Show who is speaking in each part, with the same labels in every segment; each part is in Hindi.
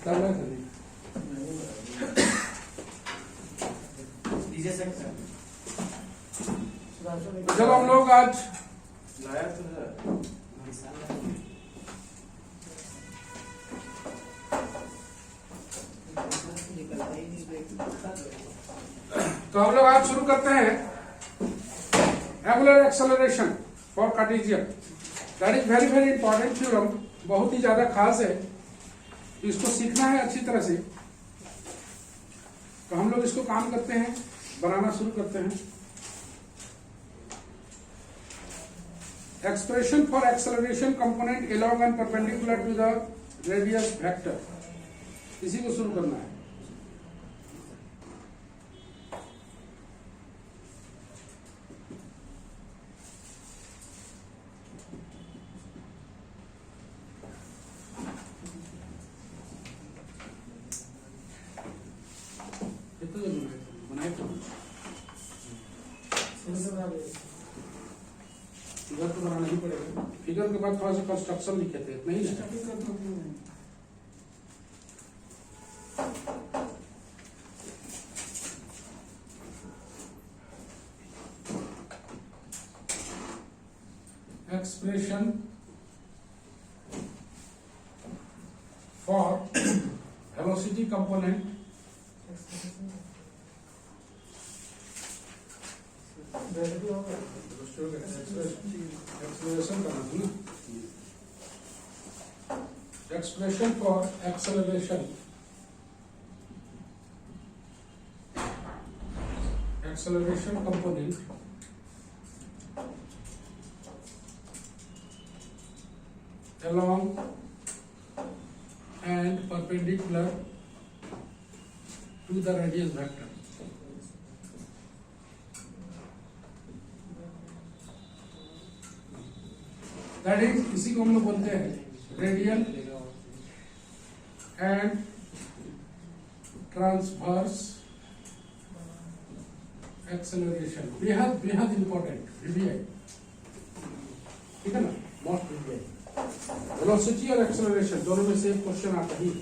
Speaker 1: करना था नहीं। जब हम लोग आज तो हम लोग आज शुरू करते हैं angular acceleration for Cartesian. That is very very important theorem, बहुत ही ज्यादा खास है, इसको सीखना है अच्छी तरह से। तो हम लोग इसको काम करते हैं, बनाना शुरू करते हैं। Expression for acceleration component along and perpendicular to the radius vector, इसी को शुरू करना है। फिगर तो बनाना ही पड़ेगा, फिगर के बाद थोड़ा सा कंस्ट्रक्शन लिखे थे, नहीं ना? Expression for velocity component acceleration करना था ना। Expression for acceleration, acceleration component along and perpendicular to the radius vector. That is, इसी को हम लोग बोलते हैं रेडियल एंड ट्रांसवर्स एक्सेलरेशन। बेहद बेहद इंपॉर्टेंट वीवीआई, ठीक है ना, मोस्ट वीवीआई। वेलोसिटी और एक्सेलरेशन दोनों में से एक क्वेश्चन आता ही है।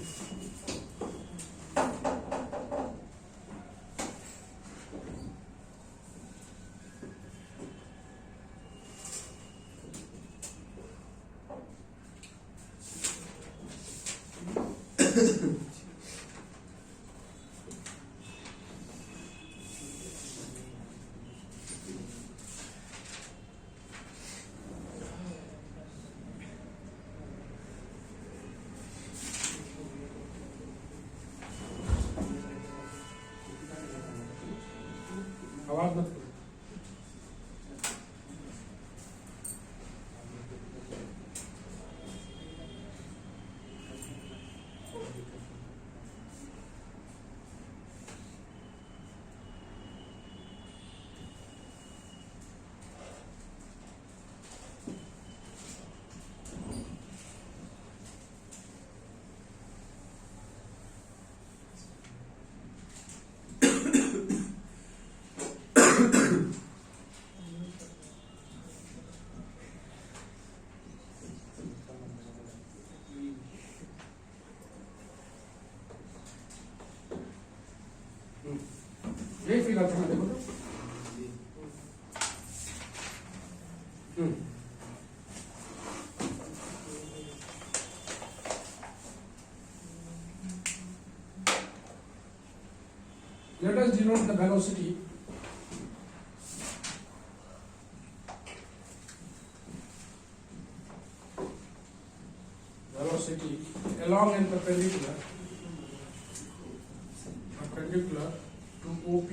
Speaker 1: आवाज मत करो। यही फिगर था, देखो तो। Let us denote the velocity along and perpendicular to OP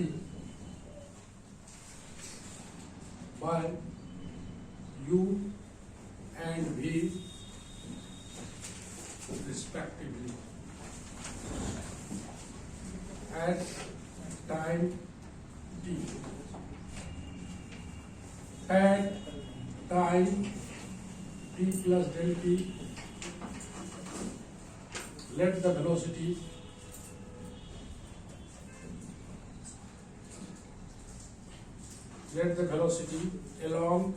Speaker 1: by U and V respectively at time t. At time t plus del t, let the velocity along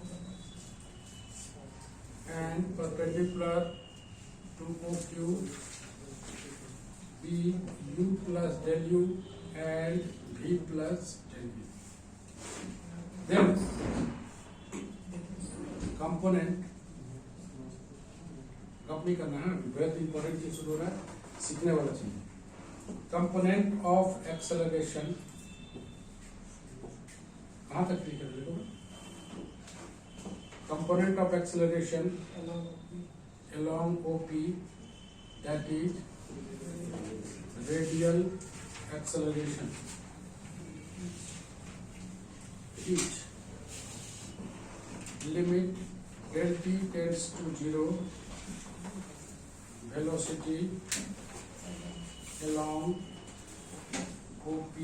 Speaker 1: and perpendicular to OQ d u plus del u and v plus del v. Then component copy करना है, बहुत इंपॉर्टेंट चीज शुरू हो रहा है, सीखने वाला चीज। कंपोनेंट ऑफ एक्सेलरेशन कहां तक क्लिक कर लो? Component of acceleration along OP, that is radial acceleration, is limit del t tends to 0, velocity along OP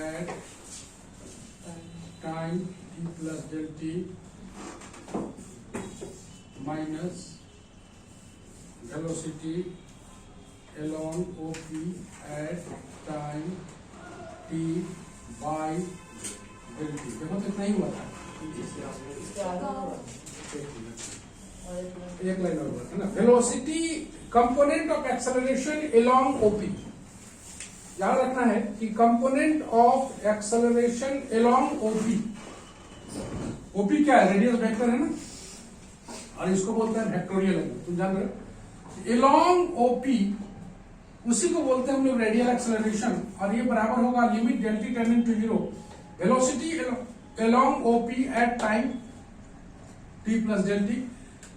Speaker 1: at time t plus del t minus velocity along OP at time t by del t। देखो तो इतना ही हुआ था, एक लाइन और है ना। Velocity component of acceleration along OP, याद रखना है कि component of acceleration along OP, OP क्या है? रेडियस वेक्टर है ना, और इसको बोलते हैं वेक्टोरियल एंगल, तुम जान रहे हो। along OP उसी को बोलते हैं हम लोग रेडियल एक्सेलरेशन, और ये बराबर होगा limit del t tending to 0, velocity along OP at time t plus del t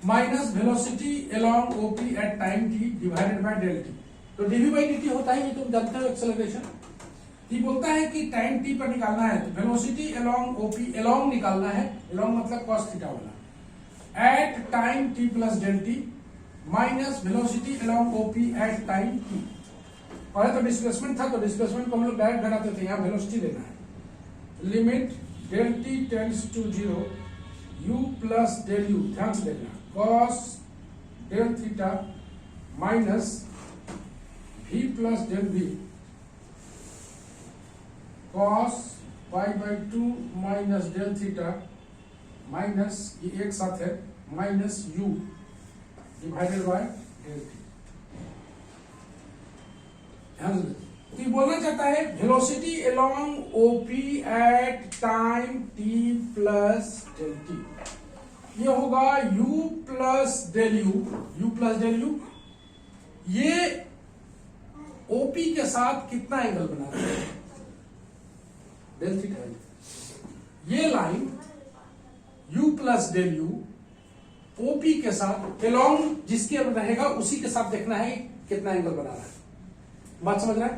Speaker 1: minus velocity along OP at time t divided by del t। तो dv बाई dt होता है, ये तुम जानते हो एक्सेलरेशन। ये बोलता है कि टाइम t पर निकालना है, तो वेलोसिटी along OP along निकालना है, along मतलब cos थीटा वाला, at time t plus del t minus velocity along OP at time t। पहले तो डिस्प्लेसमेंट था, तो डिस्प्लेसमेंट को हम लोग डायरेक्ट घटाते थे, यहाँ वेलोसिटी लेना है। Limit del t tends to 0 u plus del u, ध्यान से देखना, cos del theta minus v plus del v, cos pi by 2 minus del theta minus, ये एक साथ है, minus u divided by del t। ध्यान से तो ये बोलना चाहता है velocity along OP at time t plus del t, ये होगा u plus del u, u plus del u, ये OP के साथ कितना एंगल बना रहा है? del theta. ये line u plus del u OP के साथ along जिसके रहेगा उसी के साथ देखना है कितना एंगल बना रहा है। बात समझ रहा है?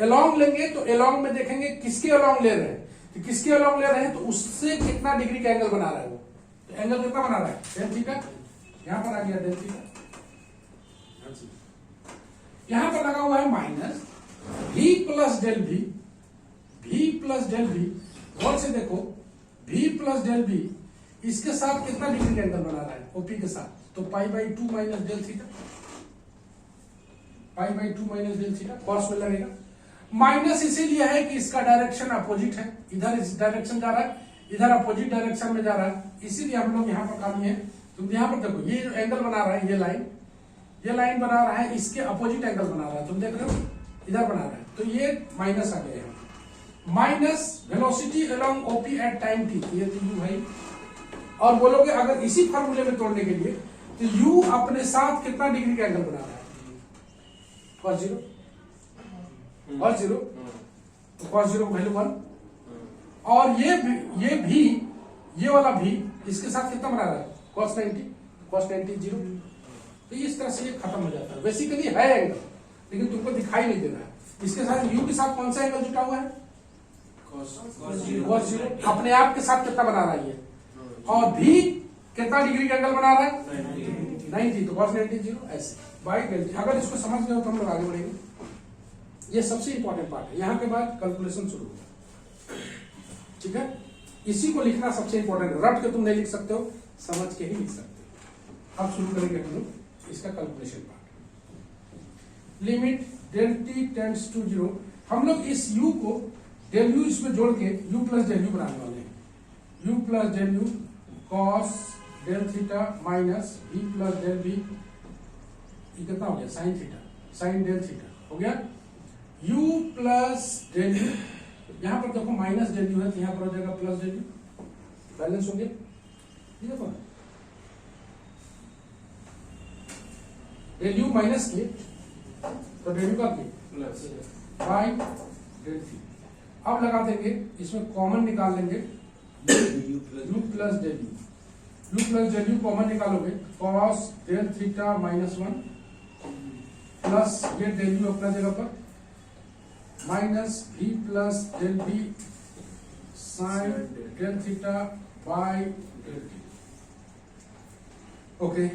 Speaker 1: along लेंगे तो along में देखेंगे किसके along ले रहे हैं, तो किसके along ले रहे हैं तो उससे कितना डिग्री का एंगल बना रहा है वो, तो एंगल कितना बना रहा है? del theta. यहां पर आ गया del थीटा, यहां पर लगा हुआ है minus v plus del v, v plus del v, गौर से देखो v प्लस del v इसके साथ कितना डिग्री का एंगल बना रहा है? OP के साथ, तो पाई by 2 minus del theta, pi by 2 minus del theta, cos में लगेगा। माइनस इसीलिए है कि इसका डायरेक्शन अपोजिट है, इधर इस डायरेक्शन जा रहा है, इधर अपोजिट डायरेक्शन में जा रहा है, इसीलिए हम लोग यहाँ पर काम है। तुम यहाँ पर देखो, ये जो एंगल बना रहा है, ये लाइन बना रहा है, इसके अपोजिट एंगल बना रहा है, तुम देख रहे हो इधर बना रहा है, तो ये माइनस आ गया है। Minus velocity along OP at time t, ये तो u भाई, और बोलोगे अगर इसी फॉर्मूले में तोड़ने के लिए तो u अपने साथ कितना डिग्री का एंगल बना रहा है? cos 0, cos 0, तो cos 0 वैल्यू 1, और ये भी, ये वाला भी इसके साथ कितना बना रहा है? cos 90, cos 90 0। तो इस तरह से ये खत्म हो जाता है। बेसिकली है एंगल, लेकिन तुमको दिखाई नहीं दे रहा है। इसके साथ u के साथ कौन सा एंगल जुटा हुआ है? cos 0। अपने आप के साथ कितना बना रहा है ये, और भी कितना डिग्री का एंगल बना रहा है? 90, तो cos 90 0, ऐसे बाई del t। अगर इसको समझ गए तो हम लोग आगे बढ़ेंगे। ये सबसे इंपॉर्टेंट पार्ट है, यहाँ के बाद कैलकुलेशन शुरू होगा, ठीक है। इसी को लिखना सबसे इंपॉर्टेंट है, रट के तुम नहीं लिख सकते हो, समझ के ही लिख सकते हो। अब शुरू करेंगे हम लोग इसका calculation part. Limit del t tends to 0, हम लोग इस u को del u इसमें जोड़ के u प्लस del u बनाने वाले हैं। u plus del u cos del theta minus v plus del v, ये कितना हो गया? sin theta, sin del theta हो गया। u प्लस डेल यू, यहां पर देखो माइनस डेल यू है तो यहां पर हो जाएगा प्लस डेल यू, बैलेंस हो गया। ये देखो डेल यू माइनस किए तो डेल यू का प्लस बाई डेल थी। अब लगा देंगे, इसमें कॉमन निकाल लेंगे u plus del u, u plus del u common निकालोगे cos del theta minus 1 plus ये डेल यू अपना जगह पर minus v plus del B sine del theta by del t. Okay,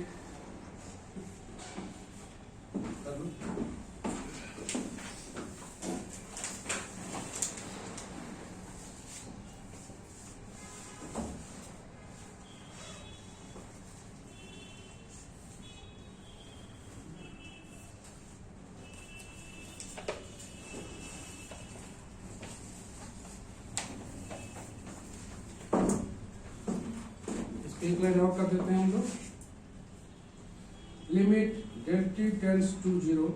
Speaker 1: एक लाइन और कर देते हैं हम लोग। Limit del t tends to 0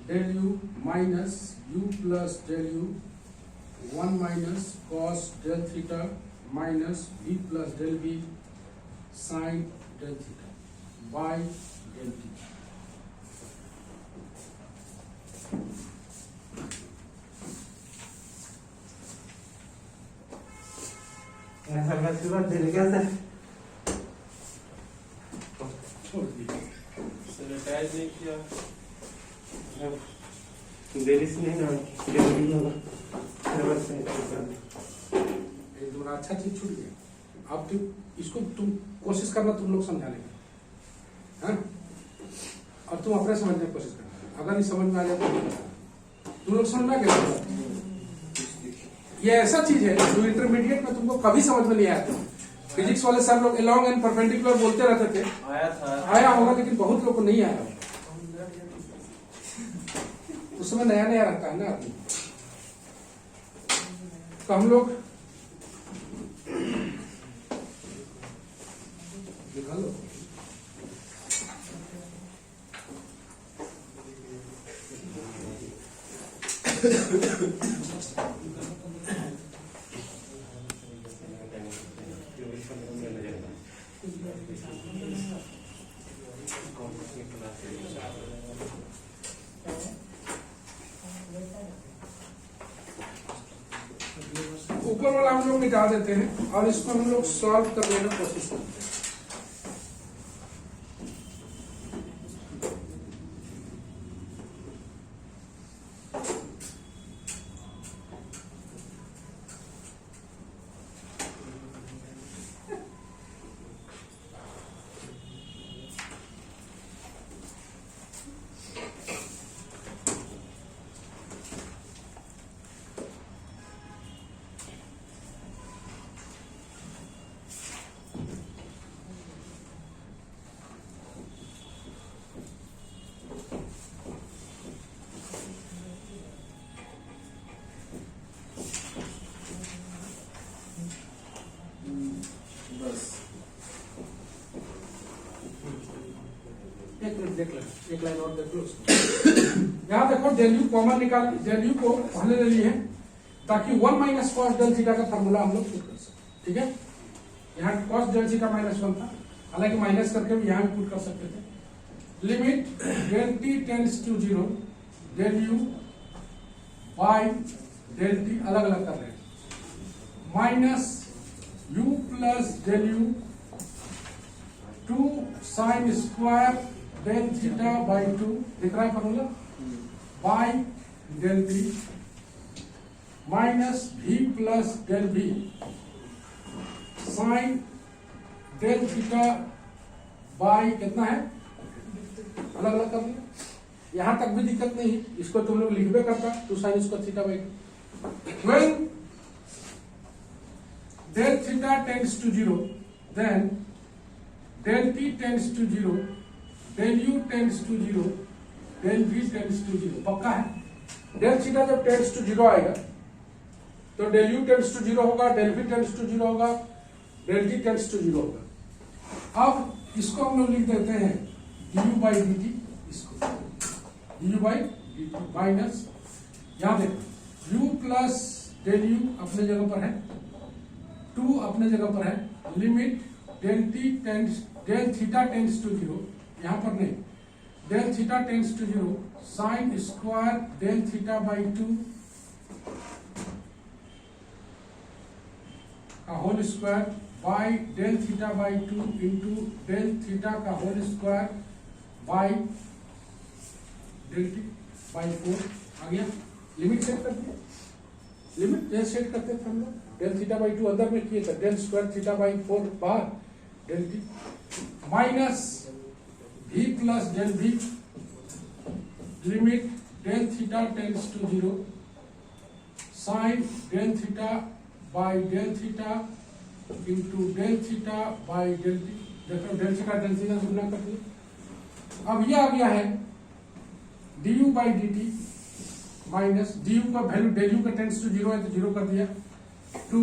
Speaker 1: del u minus u plus del u 1 minus cos del theta minus v plus del B sine del theta by del t.
Speaker 2: Sanitize नहीं किया,
Speaker 3: देरी से नहीं ना जल्दी होगा।
Speaker 1: एक दो अच्छा चीज छूट गया। अब इसको तुम कोशिश करना, तुम लोग समझाने का, हाँ? और तुम अपने समझने की कोशिश करना। अगर ये समझ में आ जाए तो तुम लोग समझ में आ गए। ये ऐसा चीज है जो इंटरमीडिएट में तुमको कभी समझ में नहीं आया था। फिजिक्स वाले सर लोग एलॉन्ग एंड परपेंडिकुलर बोलते रहते थे, आया होगा लेकिन बहुत लोग को नहीं आया होगा। उस समय नया नया रहता है ना आदमी। तो हम लोग निकाल लो। ऊपर वाला हम लोग मिटा देते हैं और इसको हम लोग सॉल्व करने की कोशिश करते हैं। देख लो, एक लाइन और देख लो। यहाँ देखो डेल यू कॉमन निकाल, डेल यू को पहले ले लिए ताकि 1 माइनस कॉस डेल थीटा का फॉर्मूला हम लोग पुट कर सकते। ठीक है, यहाँ कॉस डेल थीटा माइनस 1 था, हालांकि माइनस करके भी यहाँ भी पुट कर सकते थे। Limit del t tends to 0 del u by del t अलग अलग कर रहे हैं, minus u plus del u 2 sine square del theta by 2, दिख रहा है formula, by del v minus v plus del B sine del theta by कितना है, अलग अलग कर लिया। यहां तक भी दिक्कत नहीं, इसको तुम लोग लिखबे करता 2 sine square theta by 2। When del theta tends to 0 then del t tends to 0 del u tends to 0 del v tends to 0। पक्का है, डेल थीटा जब टेंड्स टू 0 आएगा तो डेल u टेंड्स टू 0 होगा, डेल v टेंड्स टू 0 होगा, डेल t टेंड्स टू 0 होगा। अब इसको हम लोग लिख देते हैं du बाई dt, इसको du बाई dt माइनस यहां देखो u प्लस डेल यू अपने जगह पर है, 2 अपने जगह पर है, limit del theta tends to 0, यहां पर नहीं, del theta tends to 0 sine square del theta by 2 का whole square by del theta by 2 into del theta का whole square by del t by 4 आ गया। लिमिट सेट कर दिया, लिमिट जैसे सेट करते थे हम लोग, डेल थीटा बाई 2 अंदर में किए थे, डेल स्क्वायर थीटा बाई 4 बाहर del t minus v plus del v limit del theta tends to 0 sine del theta by del theta into del theta by del t. देखो डेल थीटा से गुना कर दिया। अब यह आ गया है du by d t minus du का वैल्यू डेल यू का टेंड्स टू 0 है तो 0 कर दिया, 2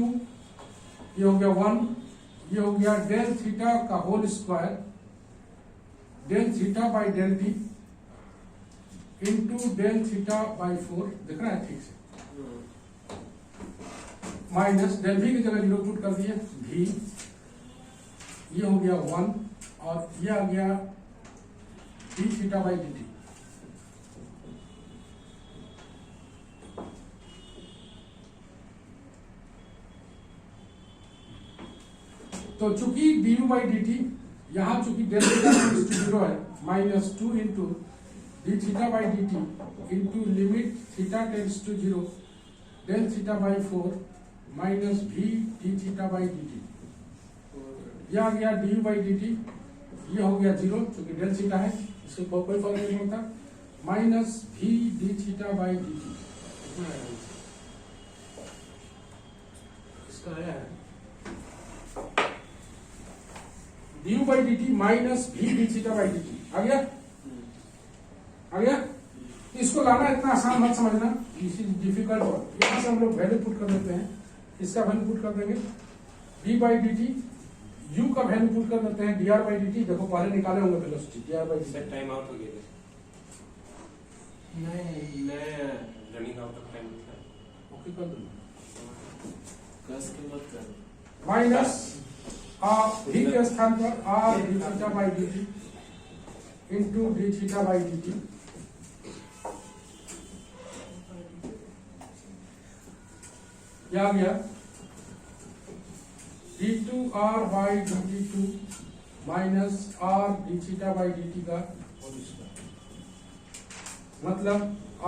Speaker 1: ये हो गया 1, ये हो गया डेल थीटा का whole square del theta by del t into del theta by 4, दिख रहा है ठीक से, माइनस डेल वी की जगह 0 पुट कर दिया, v ये हो गया 1 और ये आ गया d theta by d t. तो चूंकि d u by d t यहां चूंकि डेल थीटा टेंड्स टू 0 है, minus 2 into d theta by d t into limit theta tends to 0 del theta by 4 minus भी d theta by d t, यह आ गया d u by d t, ये हो गया 0 क्योंकि डेल थीटा है, इससे कोई फर्क नहीं होता, माइनस भी d theta by d t. इसका आया है d u by d t minus भी d theta by d t, आ गया, आ गया। इसको लाना इतना आसान मत समझना, दिस इज डिफिकल्ट वर्क। यहां से हम लोग वैल्यू पुट कर देते हैं, इसका वैल्यू पुट कर देंगे v by d T, u का वैल्यू पुट कर देते हैं dr बाई डी टी। देखो पहले निकाले होंगे velocity dr by d T.
Speaker 2: Time out हो गया नहीं, मैं रनिंग आउट ऑफ टाइम था।
Speaker 1: ओके कर दूंगा,
Speaker 2: कस के मत कर,
Speaker 1: माइनस v के स्थान पर r D theta by d t into d theta by d T, क्या गया d2r by dt2 minus r d theta by dt का होल स्क्वायर, मतलब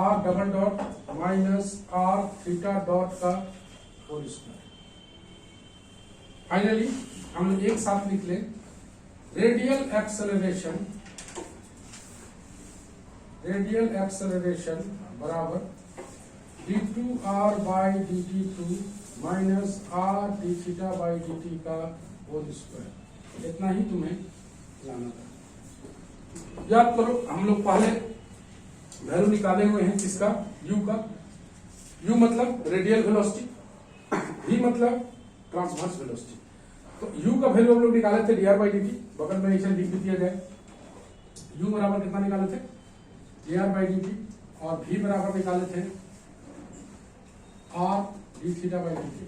Speaker 1: r double dot minus r theta dot का होल स्क्वायर। फाइनली हम लोग एक साथ लिख लें, रेडियल एक्सेलरेशन बराबर d2r by dt2 minus r d theta by dt का होल स्क्वायर। इतना ही तुम्हें लाना था। याद करो हम लोग पहले वैल्यू निकाले हुए हैं किसका, u का, u मतलब रेडियल वेलोसिटी, v मतलब ट्रांसवर्स वेलोसिटी। तो u का वैल्यू हम लोग निकाले थे dr बाई dt, बगल में इसे लिख दिया जाए, u बराबर कितना निकाले थे dr बाई dt, और v बराबर निकाले थे r D theta by d T.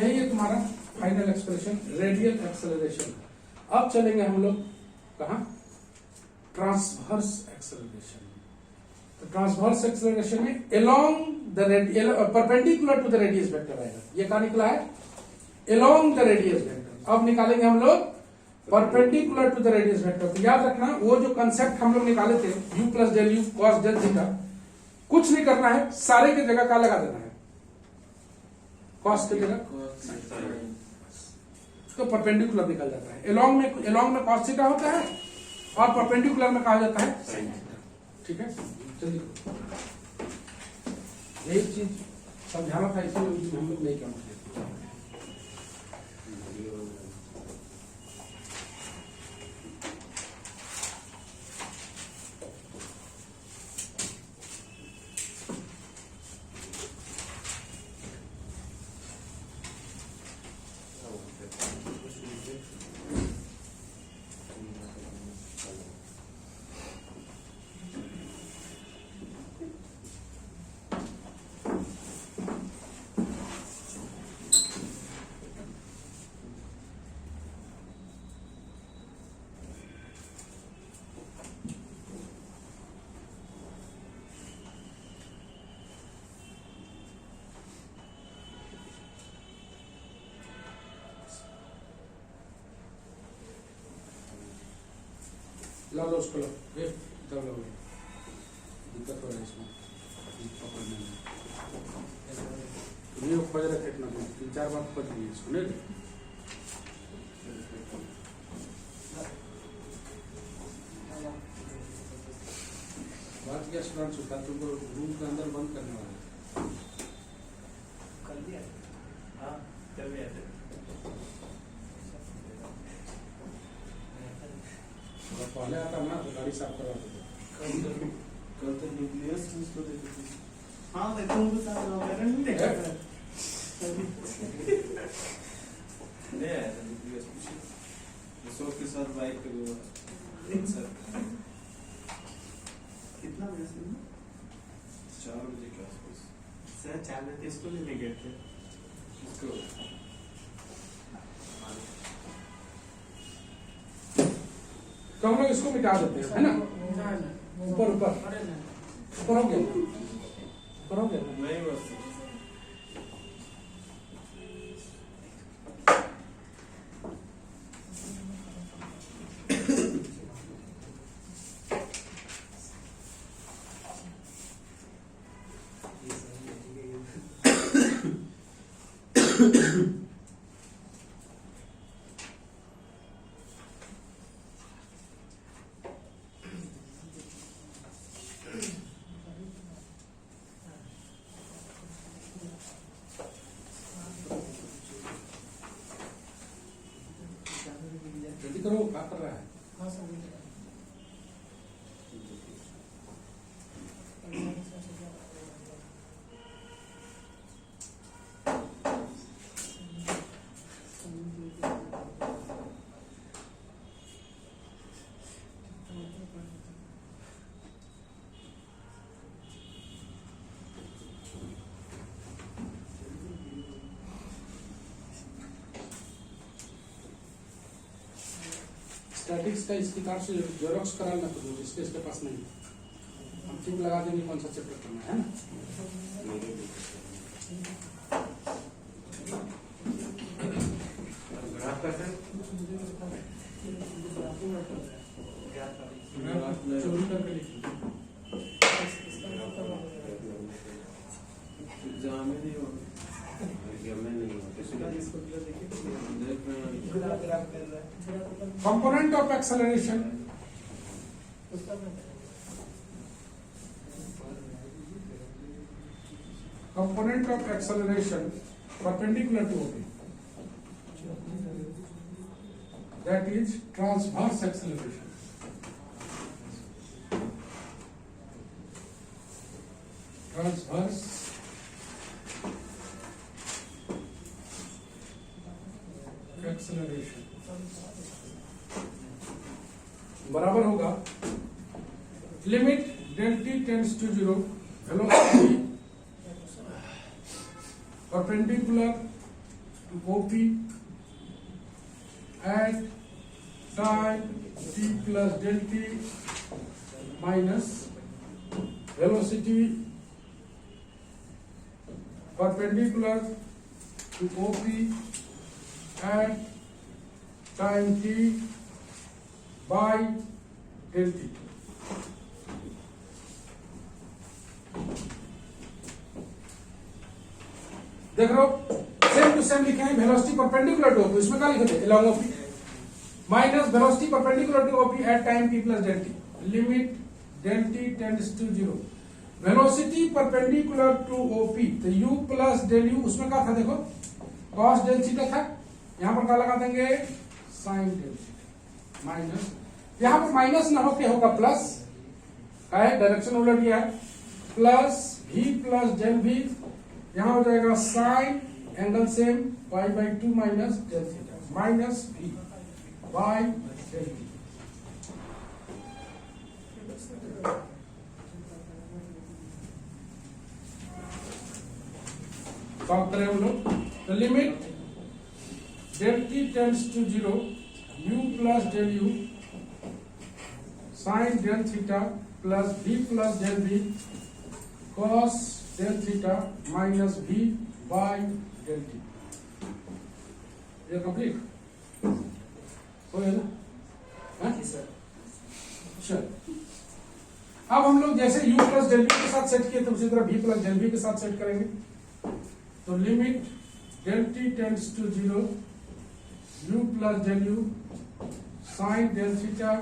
Speaker 1: यही है तुम्हारा फाइनल एक्सप्रेशन रेडियल एक्सेलरेशन। अब चलेंगे हम लोग कहां, ट्रांसवर्स एक्सेलरेशन। तो ट्रांसवर्स एक्सेलरेशन में along the perpendicular to the radius vector आएगा। ये क्या निकला है, अलोंग द रेडियस वेक्टर। अब निकालेंगे हम लोग perpendicular to the radius vector. तो याद रखना वो जो कंसेप्ट हम लोग निकाले थे u plus del u cos del theta, कुछ नहीं करना है, सारे की जगह क्या लगा देना है, कॉस की जगह, तो परपेंडिकुलर निकल जाता है। एलोंग में कॉस थीटा होता है और परपेंडिकुलर में कहा जाता है साइन थीटा। ठीक है, चलिए यही चीज समझाना था, इसलिए हम लोग नहीं करते। ला लो उसको लो ए इधर लो दिक्कत हो रहा है इसमें पकड़ने में तुम्हें वो खोज रखे इतना 3-4 बार खोज लिए इसको नहीं बात क्या स्टूडेंट सुखा तुमको रूम के अंदर बंद करने वाला है
Speaker 3: कर दिया हाँ कर दिया
Speaker 1: अगर पहले आता ना तो गाड़ी साफ करवा देते
Speaker 3: कल तो न्यूक्लियस उसको देते थे हाँ देखो उनको साथ वगैरह नहीं देखा था नहीं आया था न्यूक्लियस रिसोर्ट के साथ बाइक पे वो सर कितना बजे से 4 बजे के आसपास सर 4 बजे इसको लेने गए थे इसको
Speaker 1: तो हम लोग इसको मिटा देते हैं है ना ऊपर ऊपर ऊपर हो गया ऊपर हो गया
Speaker 3: नहीं बस
Speaker 1: जल्दी करो क्या कर रहा है स्टैटिक्स का इस किताब से जेरोक्स करा लेना तो इसके इसके पास नहीं हम ठीक लगा देंगे कौन सा चैप्टर करना है ना
Speaker 3: ग्राफ का सर
Speaker 1: चोरी करके लिखिए
Speaker 3: एग्जाम में नहीं होगा एग्जाम में नहीं होगा
Speaker 1: component of acceleration component of acceleration perpendicular to OP, that is transverse acceleration. Transverse acceleration बराबर होगा limit del t tends to 0 velocity perpendicular to OP at time t plus del t minus velocity perpendicular to OP at time t by del t. देख रहे हो सेम टू सेम लिखे हैं वेलोसिटी परपेंडिकुलर टू ओपी इसमें क्या लिखे थे along OP minus velocity perpendicular to OP at time t plus del t limit del t tends to 0 velocity perpendicular to OP तो u प्लस del u उसमें क्या था देखो cos del थीटा था यहां पर क्या लगा देंगे sin del थीटा माइनस यहां पर माइनस ना होके होगा प्लस क्या है डायरेक्शन उलट गया है plus v plus del v यहां हो जाएगा sine angle same y by 2 minus del theta minus v by del t solve करें हम लोग तो limit del t tends to 0 u plus del u sine del theta plus v plus del v cos del theta minus v by del t ये कंप्लीट हो गया ना? हाँ? चल अब हम लोग जैसे u प्लस डेल v के साथ सेट किए थे उसी तरह v प्लस डेल v के साथ सेट करेंगे। तो limit del t tends to 0 u plus del u sine del theta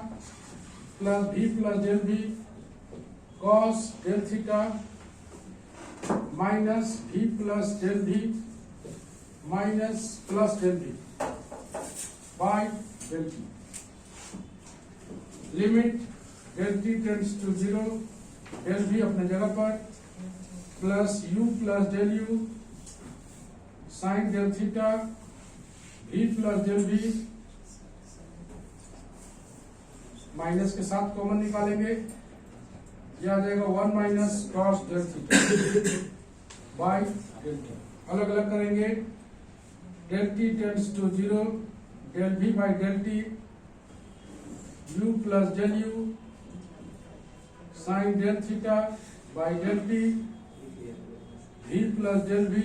Speaker 1: plus v plus del v cos del theta minus v plus del v minus plus del v by del t। Limit del t tends to 0 del v अपने जगह पर plus u plus del u sine del theta v plus del v minus के साथ कॉमन निकालेंगे, यह आ जाएगा 1 minus cos del theta by del t. अलग अलग करेंगे, del t tends to 0 del v by del t u plus del u sine del theta by del t v plus del v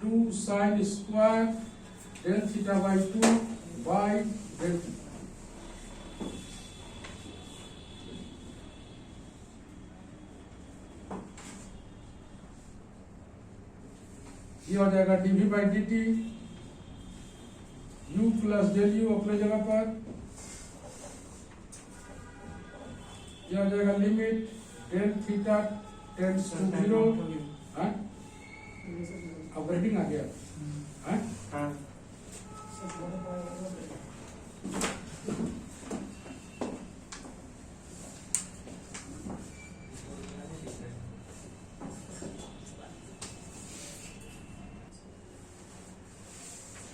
Speaker 1: 2 sine square del theta by 2 by del t। ये हो जाएगा dv by dt u plus del u अपने जगह पर, यह हो जाएगा limit del theta tends to 0। अब रेटिंग आ गया है?
Speaker 3: हाँ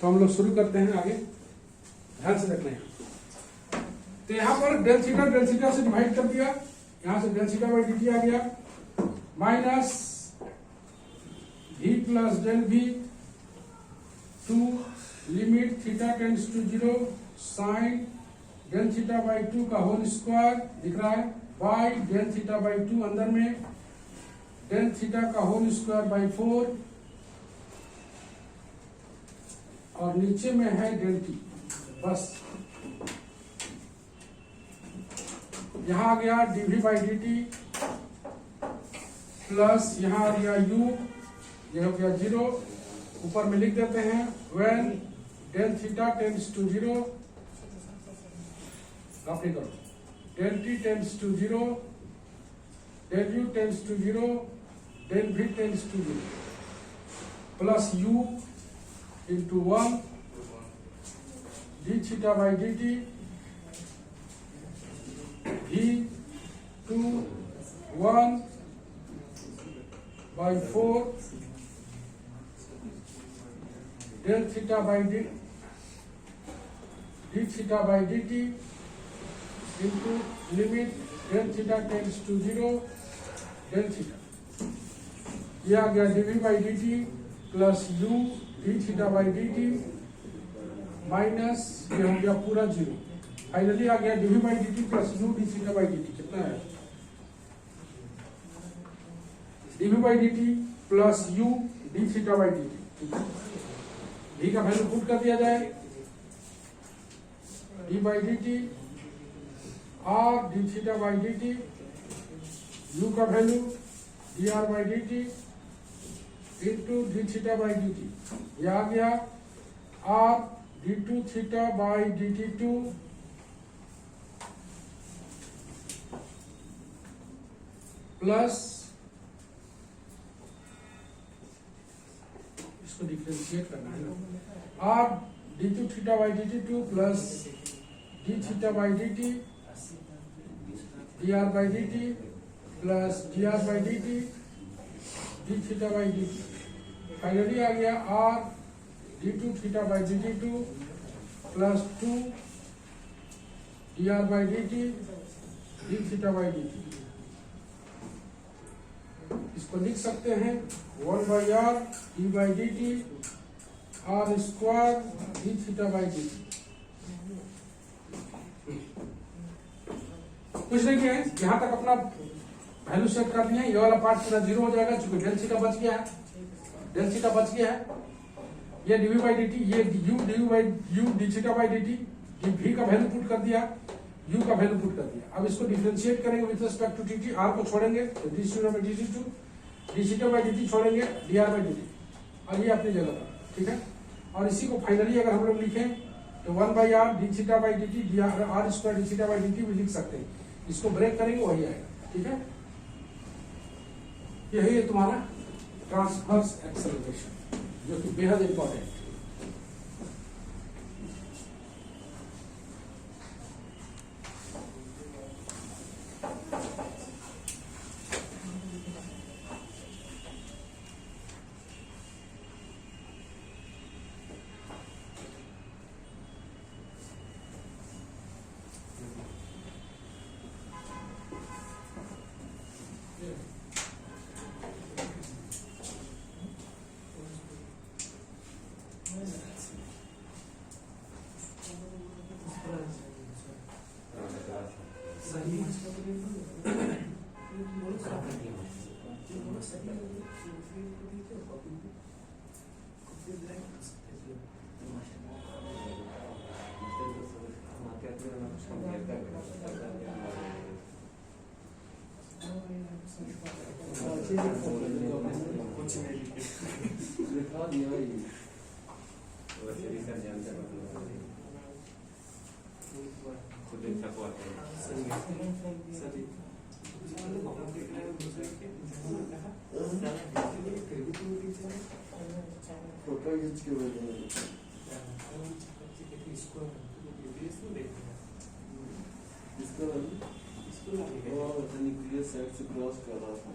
Speaker 1: तो हम लोग शुरू करते हैं आगे, ध्यान से देखना है। तो यहां पर डेल थीटा से डिवाइड कर दिया, यहां से डेल थीटा बाई dt आ गया minus v plus del v 2 limit theta tends to 0 sine del theta by 2 का होल स्क्वायर दिख रहा है बाई डेल थीटा बाई 2 अंदर में डेल थीटा का होल स्क्वायर बाई 4 और नीचे में है डेल टी। बस यहां आ गया dv बाई dt प्लस यहां आ गया u, यह हो गया 0। ऊपर में लिख देते हैं when del theta tends to 0, copy करो, del t tends to 0 del u tends to 0 del v tends to 0 plus u into 1 d theta by dt v 2 1 by 4 del theta by d theta by dt into limit del theta tends to 0 del theta। यह आ गया dv by dt plus u d theta by dt minus ये हो गया पूरा 0। फाइनली आ गया dv by dt plus u d theta by dt कितना है, dv by dt plus u d theta by dt। v का वैल्यू पुट कर दिया जाए, d by dt r d theta by dt, u का value dr by dt into d theta by d t, यह आ गया r d two theta by d t 2 plus, इसको डिफरेंशिएट करना है ना, r d two theta by d t 2 plus d theta by d t d r by d t plus d r by d t d theta by d t. Finally आ गया r d two theta by d t 2 plus 2 d r by d t d theta by d t. इसको लिख सकते हैं 1 by r d by d T R square d theta by d T. कुछ नहीं किया है, यहां तक अपना वैल्यू सेट कर दिया। ये वाला पार्ट पूरा 0 हो जाएगा क्योंकि डेल थीटा बच गया है, डेल थीटा बच गया है। ये dv बाई dt, ये u dv by u d theta by dt, ये v का वैल्यू पुट कर दिया, u का वैल्यू पुट कर दिया। अब इसको डिफरेंशिएट करेंगे with respect to dt, r को छोड़ेंगे तो d theta by dt2, d theta by dt छोड़ेंगे dr बाई dt, और ये अपनी जगह पर, ठीक है। और इसी को फाइनली अगर हम लोग लिखें तो 1 by r D theta by dt r square d theta by dt भी लिख सकते हैं। इसको ब्रेक करेंगे वही आएगा, ठीक है। यही है तुम्हारा ट्रांसवर्स एक्सेलरेशन, जो कि बेहद इंपॉर्टेंट है।
Speaker 3: कुछ नहीं लिखे
Speaker 4: दिखा दिया ये
Speaker 2: खुद छपवाते हैं।
Speaker 3: सभी
Speaker 4: फोटो खींच के भेजेंगे इसको वो न्यूक्लियस साइड से क्रॉस कर रहा था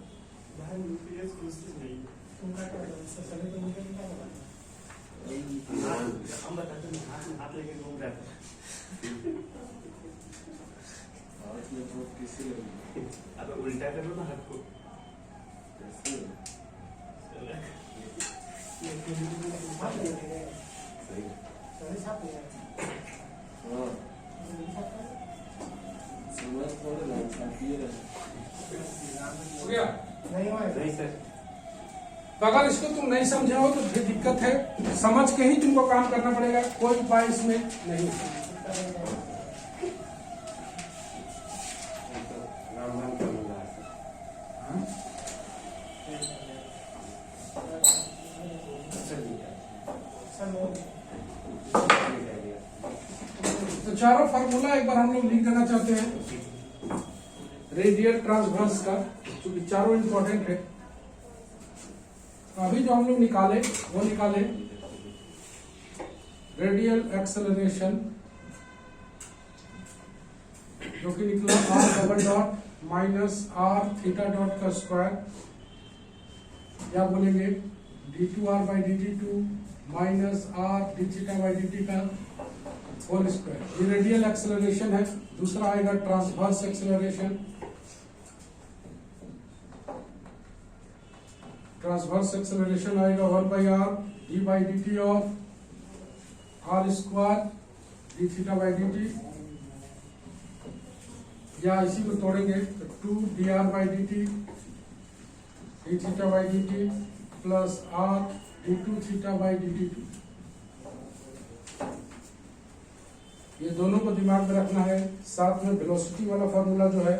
Speaker 3: हम बताते हैं हाथ लेके घूम रहा था
Speaker 4: हाथ में चोट किसी लगी
Speaker 3: अब उल्टा करो ना हाथ को
Speaker 4: कैसे
Speaker 2: सही
Speaker 4: हाँ समझ थोड़े लाइन साथी है
Speaker 1: हो गया?
Speaker 2: नहीं सर,
Speaker 1: तो अगर इसको तुम नहीं समझे हो तो फिर दिक्कत है, समझ के ही तुमको काम करना पड़ेगा, कोई उपाय इसमें नहीं।
Speaker 2: रामधाम का मिला है सर।
Speaker 1: हाँ? तो चारों फार्मूला एक बार हम लोग लिख देना चाहते हैं रेडियल ट्रांसवर्स का, क्योंकि चारों इंपॉर्टेंट है। अभी जो हम लोग निकाले वो निकाले रेडियल एक्सेलरेशन, जो कि निकला r double dot minus r theta dot का स्क्वायर, या बोलेंगे d2r by dt2 minus r d theta by dt का होल स्क्वायर। ये रेडियल एक्सेलरेशन है। दूसरा आएगा ट्रांसवर्स एक्सेलरेशन। ट्रांसवर्स एक्सेलरेशन आएगा 1 by r d by d t of r square d theta by d t, या इसी को तोड़ेंगे तो 2 d r by d t d theta by d t plus are d two theta by d t two. ये दोनों को दिमाग में रखना है। साथ में वेलोसिटी वाला फॉर्मूला जो है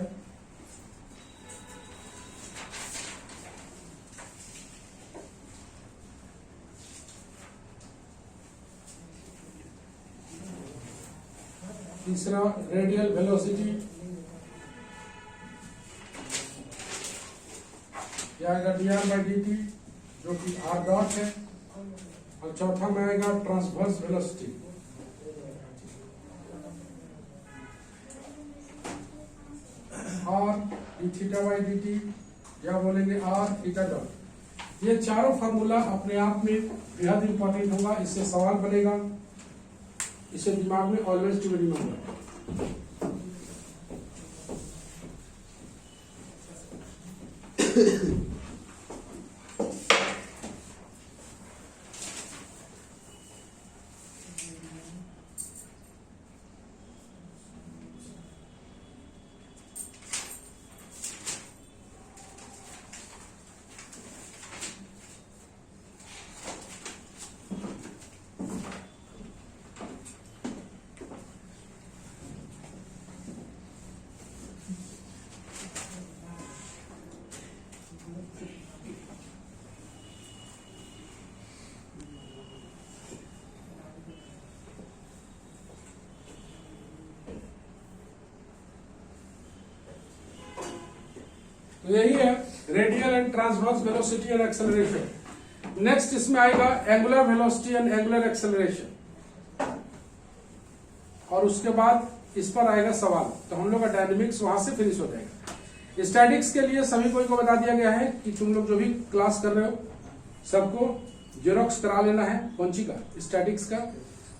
Speaker 1: तीसरा रेडियल वेलोसिटी आएगा D r by d T, जो कि आर डॉट है, और चौथा में आएगा transverse velocity R D theta by d t, या बोलेंगे आर थीटा डॉट। ये चारों फार्मूला अपने आप में बेहद इंपॉर्टेंट होगा। इससे सवाल बनेगा, इसे दिमाग में ऑलवेज टू रिमेंबर। तो यही है radial and transverse velocity and acceleration. Next इसमें आएगा angular velocity and angular acceleration, और उसके बाद इस पर आएगा सवाल। तो हम लोग का डायनेमिक्स वहां से फिनिश हो जाएगा। स्टैटिक्स के लिए सभी को बता दिया गया है कि तुम लोग जो भी क्लास कर रहे हो सबको जेरोक्स करा लेना है। कौन सी का? स्टैटिक्स का।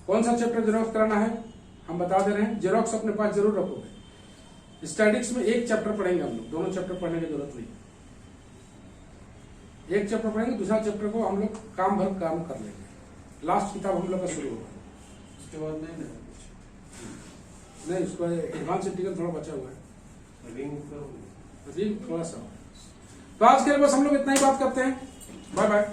Speaker 1: कौन सा चैप्टर जेरोक्स कराना है हम बता दे रहे हैं। जेरोक्स अपने पास जरूर रखोगे। स्टैटिक्स में एक चैप्टर पढ़ेंगे हम लोग, दोनों चैप्टर पढ़ने की जरूरत नहीं। एक चैप्टर पढ़ेंगे, दूसरा चैप्टर को हम लोग काम भर काम कर लेंगे। लास्ट किताब हम लोग का शुरू होगा,
Speaker 4: उसके बाद नहीं ना
Speaker 1: नहीं उसको एडवांस इंटीग्रल थोड़ा बचा हुआ है,
Speaker 2: रिंग
Speaker 1: थोड़ा सा। तो आज के लिए बस हम लोग इतना ही बात करते हैं। Bye bye.